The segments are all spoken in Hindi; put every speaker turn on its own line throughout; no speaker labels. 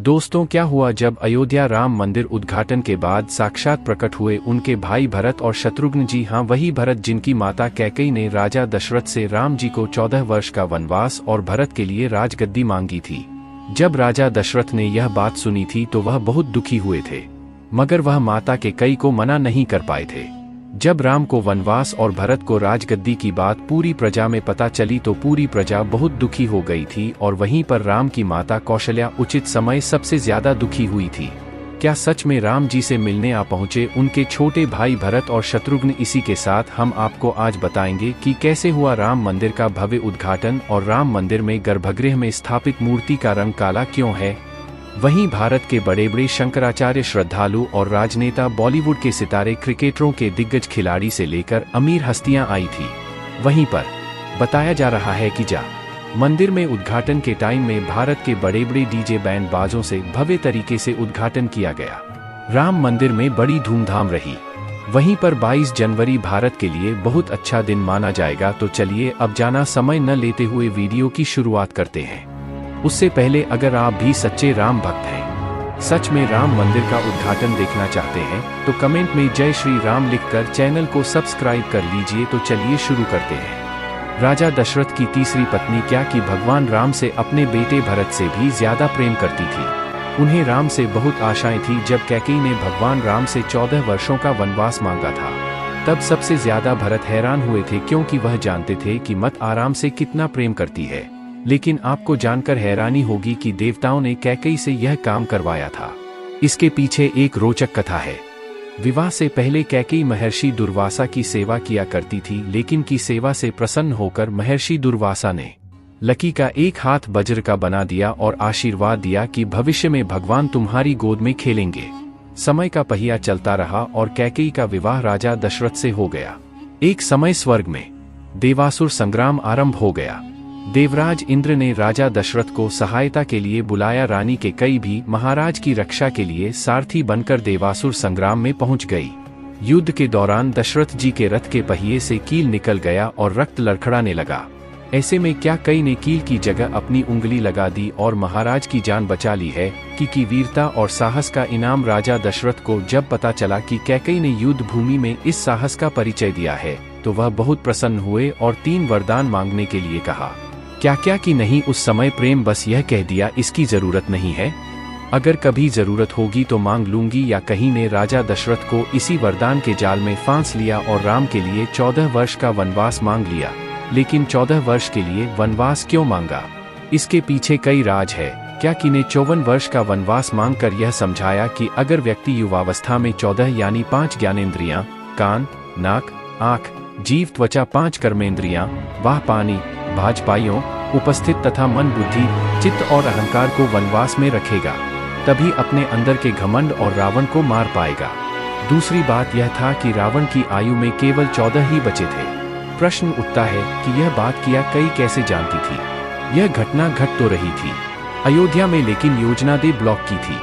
दोस्तों, क्या हुआ जब अयोध्या राम मंदिर उद्घाटन के बाद साक्षात प्रकट हुए उनके भाई भरत और शत्रुघ्न जी। हाँ, वही भरत जिनकी माता कैकेयी ने राजा दशरथ से राम जी को 14 वर्ष का वनवास और भरत के लिए राजगद्दी मांगी थी। जब राजा दशरथ ने यह बात सुनी थी तो वह बहुत दुखी हुए थे, मगर वह माता कैकेयी को मना नहीं कर पाए थे। जब राम को वनवास और भरत को राजगद्दी की बात पूरी प्रजा में पता चली तो पूरी प्रजा बहुत दुखी हो गई थी और वहीं पर राम की माता कौशल्या उचित समय सबसे ज्यादा दुखी हुई थी। क्या सच में राम जी से मिलने आ पहुंचे उनके छोटे भाई भरत और शत्रुघ्न? इसी के साथ हम आपको आज बताएंगे कि कैसे हुआ राम मंदिर का भव्य उद्घाटन और राम मंदिर में गर्भगृह में स्थापित मूर्ति का रंग काला क्यों है। वहीं भारत के बड़े बड़े शंकराचार्य, श्रद्धालु और राजनेता, बॉलीवुड के सितारे, क्रिकेटरों के दिग्गज खिलाड़ी से लेकर अमीर हस्तियां आई थी। वहीं पर बताया जा रहा है कि मंदिर में उद्घाटन के टाइम में भारत के बड़े बड़े डीजे बैंड बाजों से भव्य तरीके से उद्घाटन किया गया। राम मंदिर में बड़ी धूमधाम रही। वहीं पर 22 जनवरी भारत के लिए बहुत अच्छा दिन माना जाएगा। तो चलिए अब जाना समय न लेते हुए वीडियो की शुरुआत करते हैं। उससे पहले अगर आप भी सच्चे राम भक्त हैं, सच में राम मंदिर का उद्घाटन देखना चाहते हैं, तो कमेंट में जय श्री राम लिखकर चैनल को सब्सक्राइब कर लीजिए। तो चलिए शुरू करते हैं। राजा दशरथ की तीसरी पत्नी क्या कि भगवान राम से अपने बेटे भरत से भी ज्यादा प्रेम करती थी। उन्हें राम से बहुत आशाएं थी। जब कैकेयी ने भगवान राम से 14 वर्षों का वनवास मांगा था, तब सबसे ज्यादा भरत हैरान हुए थे, क्योंकि वह जानते थे कि मत आराम से कितना प्रेम करती है। लेकिन आपको जानकर हैरानी होगी कि देवताओं ने कैकेयी से यह काम करवाया था। इसके पीछे एक रोचक कथा है। विवाह से पहले कैकेयी महर्षि दुर्वासा की सेवा किया करती थी, लेकिन की सेवा से प्रसन्न होकर महर्षि दुर्वासा ने लकी का एक हाथ वज्र का बना दिया और आशीर्वाद दिया कि भविष्य में भगवान तुम्हारी गोद में खेलेंगे। समय का पहिया चलता रहा और कैकेयी का विवाह राजा दशरथ से हो गया। एक समय स्वर्ग में देवासुर संग्राम आरंभ हो गया। देवराज इंद्र ने राजा दशरथ को सहायता के लिए बुलाया। रानी कैकेयी भी महाराज की रक्षा के लिए सारथी बनकर देवासुर संग्राम में पहुंच गई। युद्ध के दौरान दशरथ जी के रथ के पहिए से कील निकल गया और रक्त लड़खड़ाने लगा। ऐसे में क्या कैकेयी ने कील की जगह अपनी उंगली लगा दी और महाराज की जान बचा ली है। कि वीरता और साहस का इनाम राजा दशरथ को जब पता चला कि कैकेयी ने युद्ध भूमि में इस साहस का परिचय दिया है, तो वह बहुत प्रसन्न हुए और 3 वरदान मांगने के लिए कहा। क्या क्या कि नहीं, उस समय प्रेम बस यह कह दिया इसकी जरूरत नहीं है, अगर कभी जरूरत होगी तो मांग लूंगी। या कैकेयी ने राजा दशरथ को इसी वरदान के जाल में फांस लिया और राम के लिए 14 वर्ष का वनवास मांग लिया। लेकिन 14 वर्ष के लिए वनवास क्यों मांगा, इसके पीछे कई राज है। कैकेयी ने 54 वर्ष का वनवास मांगकर यह समझाया कि अगर व्यक्ति युवावस्था में 14 यानी 5 ज्ञानेंद्रियां, कान, नाक, आँख, जीव, त्वचा, 5 कर्मेंद्रियां, वाह, पानी, भाजपाइयों उपस्थित तथा मन, बुद्धि, चित्त और अहंकार को वनवास में रखेगा, तभी अपने अंदर के घमंड और रावण को मार पाएगा। दूसरी बात यह था कि रावण की आयु में केवल 14 ही बचे थे। प्रश्न उठता है कि यह बात कैकेयी कैसे जानती थी। यह घटना घट तो रही थी अयोध्या में, लेकिन योजना दे ब्लॉक की थी।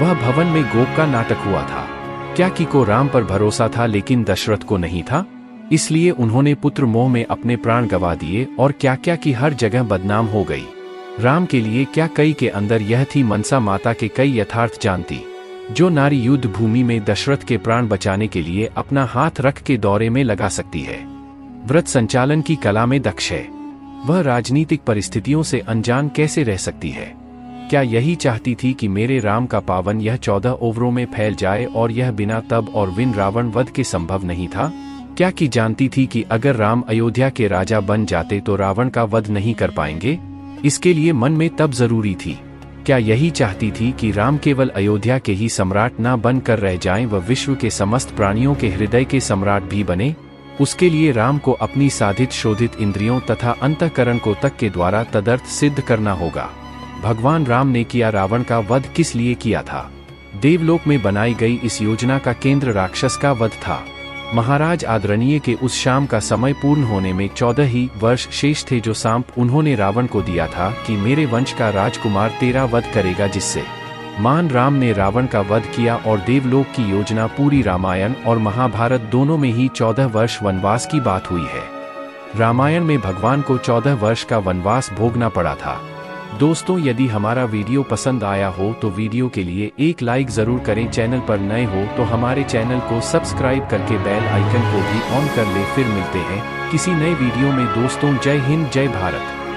वह भवन में गोप का नाटक हुआ था। कैकेयी को राम पर भरोसा था, लेकिन दशरथ को नहीं था। इसलिए उन्होंने पुत्र मोह में अपने प्राण गंवा दिए और कैकेयी की हर जगह बदनाम हो गई। राम के लिए कैकेयी के अंदर यह थी मनसा। माता के कई यथार्थ जानती। जो नारी युद्ध भूमि में दशरथ के प्राण बचाने के लिए अपना हाथ रख के दौरे में लगा सकती है, व्रत संचालन की कला में दक्ष है, वह राजनीतिक परिस्थितियों से अनजान कैसे रह सकती है। क्या यही चाहती थी कि मेरे राम का पावन यह 14 ओवरों में फैल जाए और यह बिना तब और विन रावण वध के संभव नहीं था। कैकेयी जानती थी कि अगर राम अयोध्या के राजा बन जाते तो रावण का वध नहीं कर पाएंगे। इसके लिए मन में तब जरूरी थी। क्या यही चाहती थी कि राम केवल अयोध्या के ही सम्राट ना बन कर रह जाएं, वह विश्व के समस्त प्राणियों के हृदय के सम्राट भी बने। उसके लिए राम को अपनी साधित शोधित इंद्रियों तथा अंतःकरण को तक के द्वारा तदर्थ सिद्ध करना होगा। भगवान राम ने किया रावण का वध किस लिए किया था? देवलोक में बनाई गई इस योजना का केंद्र राक्षस का वध था। महाराज आदरणीय के उस शाम का समय पूर्ण होने में 14 ही वर्ष शेष थे, जो सांप उन्होंने रावण को दिया था कि मेरे वंश का राजकुमार तेरा वध करेगा, जिससे मान राम ने रावण का वध किया। और देवलोक की योजना पूरी रामायण और महाभारत दोनों में ही 14 वर्ष वनवास की बात हुई है। रामायण में भगवान को 14 वर्ष का वनवास भोगना पड़ा था। दोस्तों यदि हमारा वीडियो पसंद आया हो तो वीडियो के लिए एक लाइक ज़रूर करें। चैनल पर नए हो तो हमारे चैनल को सब्सक्राइब करके बेल आइकन को भी ऑन कर ले। फिर मिलते हैं किसी नए वीडियो में दोस्तों। जय हिंद, जय भारत।